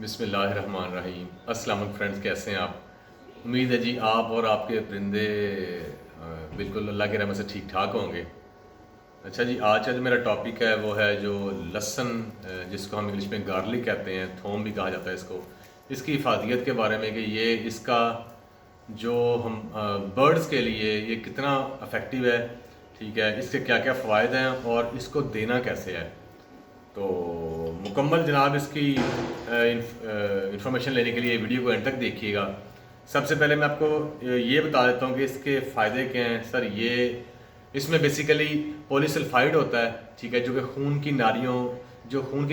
बिस्मिल्लाहिर्रहमानिर्रहीम। अस्सलाम वालेकुम फ्रेंड्स, कैसे हैं आप? उम्मीद है जी आप और आपके परिंदे बिल्कुल अल्लाह की रहमत से ठीक ठाक होंगे। अच्छा जी, आज का जो मेरा टॉपिक है वो है जो लहसुन, जिसको हम इंग्लिश में गार्लिक कहते हैं, थोम भी कहा जाता है इसको, इसकी इफादियत के बारे में कि ये इसका जो हम बर्ड्स के लिए ये कितना अफेक्टिव है, ठीक है, इसके क्या क्या फ़ायदे हैं और इसको देना कैसे है। तो मुकम्मल जनाब इसकी इंफॉर्मेशन लेने के लिए वीडियो को एंड तक देखिएगा। सबसे पहले मैं आपको ये बता देता हूँ कि इसके फ़ायदे क्या हैं। सर, ये इसमें बेसिकली पॉलीसल्फाइड होता है, ठीक है, जो कि खून की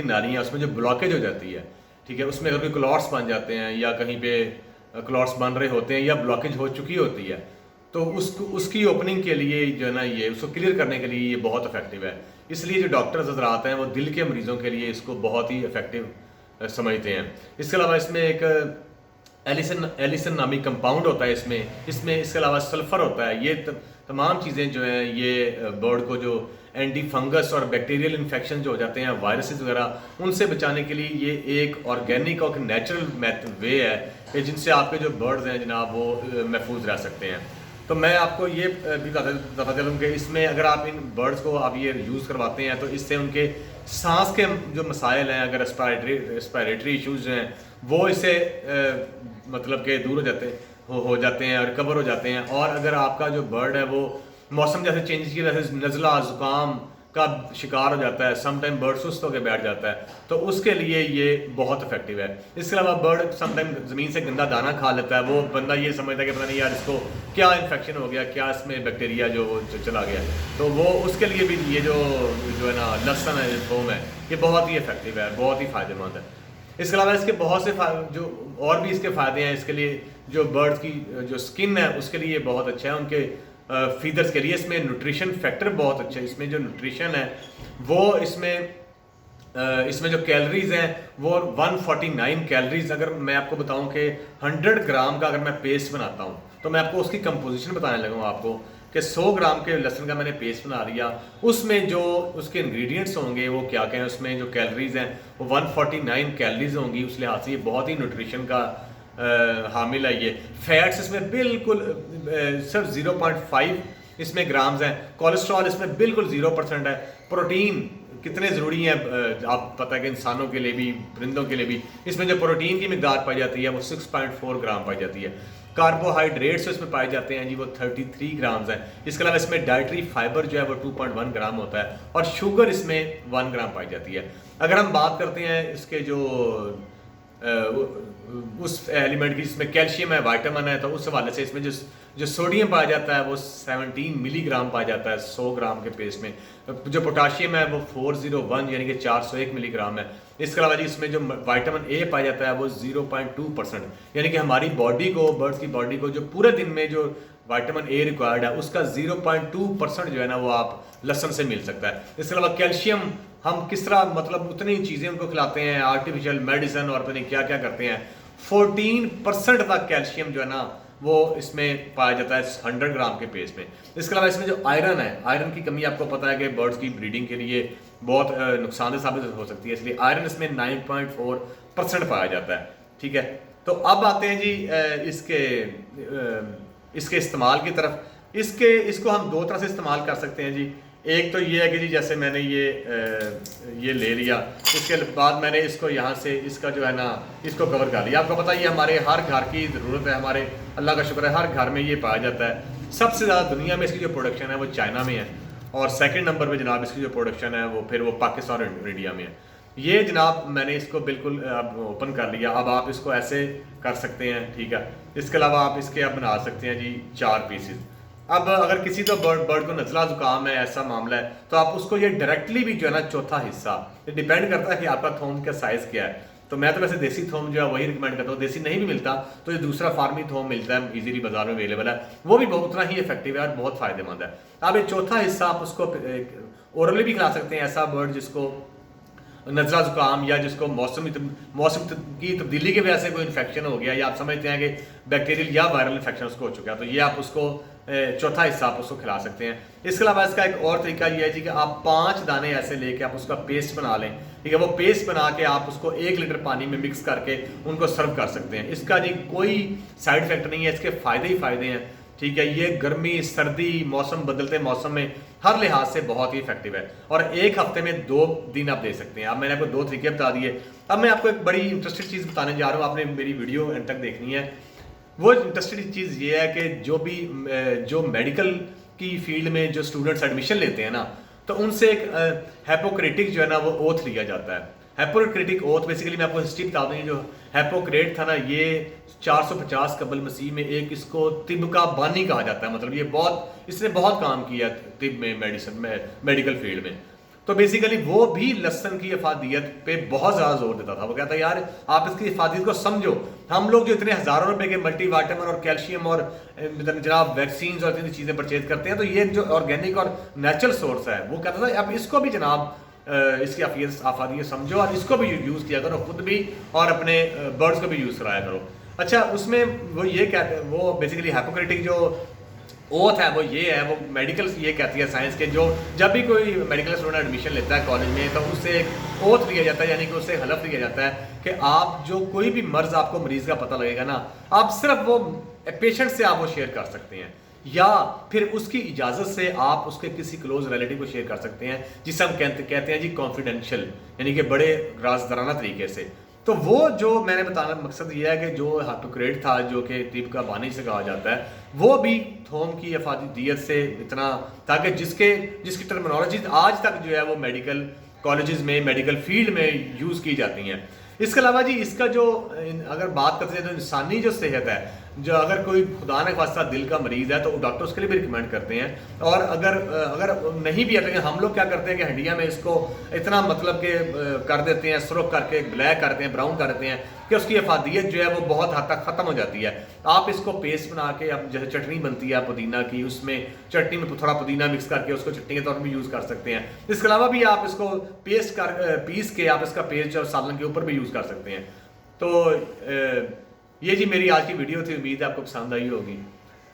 नालियाँ उसमें जो ब्लॉकेज हो जाती है, ठीक है, उसमें अगर कोई क्लॉट्स बन जाते हैं या कहीं पे क्लॉट्स बन रहे होते हैं या ब्लॉकेज हो चुकी होती है, तो उसकी ओपनिंग के लिए जो है ना, ये उसको क्लियर करने के लिए ये बहुत इफेक्टिव है। इसलिए जो डॉक्टर्स हजरात हैं वो दिल के मरीज़ों के लिए इसको बहुत ही इफेक्टिव समझते हैं। इसके अलावा इसमें एक एलिसन एलिसन नामी कंपाउंड होता है इसमें इसके अलावा सल्फ़र होता है। ये तमाम चीज़ें जो हैं ये बर्ड को जो एंटी फंगस और बैक्टीरियल इन्फेक्शन जो हो जाते हैं, वायरसेस वगैरह, उनसे बचाने के लिए ये एक ऑर्गेनिक और नेचुरल वे है कि जिनसे आपके जो बर्ड्स हैं जनाब वो महफूज रह सकते हैं। तो मैं आपको ये भी बता चलूँ कि इसमें अगर आप इन बर्ड्स को आप ये यूज़ करवाते हैं तो इससे उनके सांस के जो मसाइल हैं, अगर रेस्पिरेटरी इश्यूज़ हैं, वो इससे मतलब के दूर हो जाते हैं और रिकवर हो जाते हैं। और अगर आपका जो बर्ड है वो मौसम जैसे चेंजेस की वजह से नज़ला ज़ुकाम का शिकार हो जाता है, समटाइम बर्ड सुस्त होकर बैठ जाता है, तो उसके लिए ये बहुत इफेक्टिव है। इसके अलावा बर्ड समटाइम ज़मीन से गंदा दाना खा लेता है, वो बंदा ये समझता है कि पता नहीं यार इसको क्या इन्फेक्शन हो गया, क्या इसमें बैक्टीरिया जो चला गया, तो वो उसके लिए भी ये जो है ना लहसुन है, थोम है, ये बहुत ही इफेक्टिव है, बहुत ही फ़ायदेमंद है। इसके अलावा इसके बहुत से जो और भी इसके फ़ायदे हैं। इसके लिए जो बर्ड्स की जो स्किन है उसके लिए बहुत अच्छा है, उनके फीदर्स के लिए इसमें न्यूट्रिशन फैक्टर बहुत अच्छा है। इसमें जो न्यूट्रिशन है वो इसमें जो कैलोरीज हैं वो 149 कैलोरीज। अगर मैं आपको बताऊं कि 100 ग्राम का अगर मैं पेस्ट बनाता हूं तो मैं आपको उसकी कंपोजिशन बताने लगा आपको कि 100 ग्राम के लहसुन का मैंने पेस्ट बना लिया, उसमें जो उसके इंग्रेडिएंट्स होंगे वो क्या क्या है, उसमें जो कैलोरीज हैं वो 149 कैलोरीज होंगी। उस लिहाज से ये बहुत ही न्यूट्रिशन का हामिल है। ये फैट्स इसमें बिल्कुल सिर्फ 0.5 इसमें ग्राम्स हैं। कोलेस्ट्रॉल इसमें बिल्कुल 0% है। प्रोटीन कितने ज़रूरी हैं, आप पता है कि इंसानों के लिए भी परिंदों के लिए भी इसमें जो प्रोटीन की मिकदार पाई जाती है वो 6.4 ग्राम पाई जाती है। कार्बोहाइड्रेट्स इसमें पाए जाते हैं जी वो 33 ग्राम्स हैं। इसके अलावा इसमें डाइटरी फाइबर जो है वो 2.1 ग्राम होता है और शुगर इसमें 1 ग्राम पाई जाती है। अगर हम बात करते हैं इसके जो उस एलिमेंट की जिसमें कैल्शियम है, विटामिन है, तो उस हवाले से इसमें जो सोडियम पाया जाता है वो 17 मिलीग्राम पाया जाता है 100 ग्राम के पेस्ट में। जो पोटाशियम है वो 401 यानी कि 401 मिलीग्राम है। इसके अलावा जी इसमें जो विटामिन ए पाया जाता है वो 0.2%, यानी कि हमारी बॉडी को, बर्ड्स की बॉडी को जो पूरे दिन में जो विटामिन ए रिक्वायर्ड है उसका 0.2% जो है ना वो आप लहसुन से मिल सकता है। इसके अलावा कैल्शियम हम किस तरह मतलब उतनी चीज़ें उनको खिलाते हैं, आर्टिफिशियल मेडिसिन और पता नहीं क्या क्या करते हैं, 14% तक कैल्शियम जो है ना वो इसमें पाया जाता है 100 ग्राम के पेस्ट में। इसके अलावा इसमें जो आयरन है, आयरन की कमी आपको पता है कि बर्ड्स की ब्रीडिंग के लिए बहुत नुकसानदेह साबित हो सकती है, इसलिए आयरन इसमें 9.4% पाया जाता है। ठीक है, तो अब आते हैं जी इसके इस्तेमाल की तरफ। इसको हम दो तरह से इस्तेमाल कर सकते हैं जी। एक तो ये है कि जी जैसे मैंने ये ले लिया, इसके बाद मैंने इसको यहाँ से इसका जो है ना इसको कवर कर लिया। आपको पता है ये हमारे हर घर की ज़रूरत है, हमारे अल्लाह का शुक्र है हर घर में ये पाया जाता है। सबसे ज़्यादा दुनिया में इसकी जो प्रोडक्शन है वो चाइना में है और सेकंड नंबर पे जनाब इसकी जो प्रोडक्शन है वो फिर वो पाकिस्तान और इंडिया में है। ये जनाब मैंने इसको बिल्कुल अब ओपन कर लिया। अब आप इसको ऐसे कर सकते हैं, ठीक है। इसके अलावा आप इसके अब बना सकते हैं जी 4 पीसेस। अब अगर किसी तो बर्ड को नज़ला ज़ुकाम है, ऐसा मामला है, तो आप उसको ये डायरेक्टली भी जो है ना चौथा हिस्सा, ये डिपेंड करता है कि आपका थोम का साइज़ क्या है। तो मैं तो वैसे देसी थोम जो है वही रिकमेंड करता हूँ। देसी नहीं भी मिलता तो ये दूसरा फार्मी थोम मिलता है, इजीली बाजार में अवेलेबल है, वो भी बहुत उतना ही इफेक्टिव है और बहुत फ़ायदेमंद है। अब ये चौथा हिस्सा आप उसको ओरली भी खिला सकते हैं। ऐसा बर्ड जिसको नज़ला ज़ुकाम या जिसको मौसम की तब्दीली की वजह से कोई इन्फेक्शन हो गया या आप समझते हैं कि बैक्टीरियल या वायरल इन्फेक्शन उसको हो चुका है, तो ये आप उसको चौथा हिस्सा आप उसको खिला सकते हैं। इसके अलावा इसका एक और तरीका ये है जी कि आप 5 दाने ऐसे लेके आप उसका पेस्ट बना लें, ठीक है। वो पेस्ट बना के आप उसको 1 लीटर पानी में मिक्स करके उनको सर्व कर सकते हैं। इसका जी कोई साइड इफेक्ट नहीं है, इसके फ़ायदे ही फ़ायदे हैं, ठीक है। ये गर्मी सर्दी मौसम बदलते मौसम में हर लिहाज से बहुत ही इफेक्टिव है और 1 हफ्ते में 2 दिन आप दे सकते हैं। अब मैंने आपको 2 तरीके बता दिए। अब मैं आपको एक बड़ी इंटरेस्टेड चीज़ बताने जा रहा हूँ, आपने मेरी वीडियो एंड तक देखनी है। वो इंटरेस्टिंग चीज़ ये है कि जो मेडिकल की फील्ड में जो स्टूडेंट्स एडमिशन लेते हैं ना, तो उनसे एक हिपोक्रेटिक जो है ना वो ओथ लिया जाता है। हिपोक्रेटिक ओथ बेसिकली मैं आपको हिस्ट्री बता दूँ, जो हिपोक्रेट था ना ये 450 कबल मसीह में एक इसको तिब का बानी कहा जाता है। मतलब ये इसने बहुत काम किया तिब में, मेडिसिन में, मेडिकल फील्ड में। तो बेसिकली वो भी लहसुन की इफादियत पे बहुत ज़्यादा जोर देता था। वो कहता है यार आप इसकी इफादियत को समझो, हम लोग जो इतने हज़ारों रुपए के मल्टीवाइटामिन और कैल्शियम और जनाब वैक्सीन और इतनी चीज़ें परचेज करते हैं, तो ये जो ऑर्गेनिक और नेचुरल सोर्स है, वो कहता था अब इसको भी जनाब इसकी आफादियत समझो और इसको भी यूज़ किया करो, खुद भी और अपने बर्ड्स को भी यूज़ कराया करो। अच्छा, उसमें वो ये कहते हैं, वो बेसिकली हिपोक्रेटिक जो ओथ है वो ये है, वो मेडिकल ये कहती है साइंस के, जो जब भी कोई मेडिकल स्टूडेंट एडमिशन लेता है कॉलेज में तो उससे एक ओथ लिया जाता है, यानी कि उससे हलफ लिया जाता है कि आप जो कोई भी मर्ज आपको मरीज का पता लगेगा ना, आप सिर्फ वो पेशेंट से आप वो शेयर कर सकते हैं या फिर उसकी इजाज़त से आप उसके किसी क्लोज रिलेटिव को शेयर कर सकते हैं, जिसे हम कहते हैं जी कॉन्फिडेंशियल, यानी कि बड़े राजदाराना तरीके से। तो वो जो मैंने बताना मकसद ये है कि जो हिपोक्रेट था, जो कि तिब का बानी से कहा जाता है, वो भी थोम की अफादियत से इतना था कि जिसकी टर्मिनोलॉजी आज तक जो है वो मेडिकल कॉलेजेस में, मेडिकल फील्ड में यूज़ की जाती हैं। इसके अलावा जी इसका जो अगर बात करते हैं तो इंसानी जो सेहत है, जो अगर कोई खुदा न खास्ता दिल का मरीज़ है तो डॉक्टर उसके लिए भी रिकमेंड करते हैं। और अगर नहीं भी है तो हम लोग क्या करते हैं कि हड्डियाँ में इसको इतना मतलब कि कर देते हैं, सुरख करके ब्लैक करते हैं, ब्राउन कर देते हैं कि उसकी अफादियत जो है वो बहुत हद तक ख़त्म हो जाती है। आप इसको पेस्ट बना के, अब जैसे चटनी बनती है पुदीना की, उसमें चटनी में थोड़ा पुदीना मिक्स करके उसको चटनी के तौर पर भी यूज़ कर सकते हैं। इसके अलावा भी आप इसको पीस के आप इसका पेस्ट और सालन के ऊपर भी यूज़ कर सकते हैं। तो ये जी मेरी आज की वीडियो थी, उम्मीद है आपको पसंद आई होगी।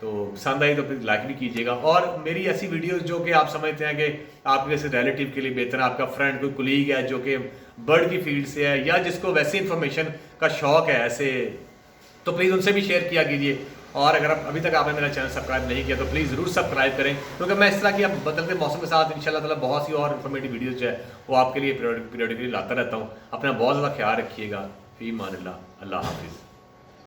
तो पसंद आई तो फिर लाइक भी कीजिएगा, और मेरी ऐसी वीडियोस जो कि आप समझते हैं कि आपके किसी रिलेटिव के लिए बेहतर है, आपका फ्रेंड कोई कुलीग है जो कि बर्ड की फील्ड से है या जिसको वैसी इन्फॉर्मेशन का शौक है ऐसे, तो प्लीज़ उनसे भी शेयर किया कीजिए। और अगर अभी तक आपने मेरा चैनल सब्सक्राइब नहीं किया तो प्लीज़ ज़रूर सब्सक्राइब करें, क्योंकि मैं इस तरह की अब बदलते मौसम के साथ इंशाल्लाह ताला बहुत सी और इन्फॉर्मेटिव वीडियोज़ जो है वो आपके लिए पीरियडिकली लाता रहता हूँ। अपना बहुत ज़्यादा ख्याल रखिएगा। फी मान अल्लाह, अल्लाह हाफिज़।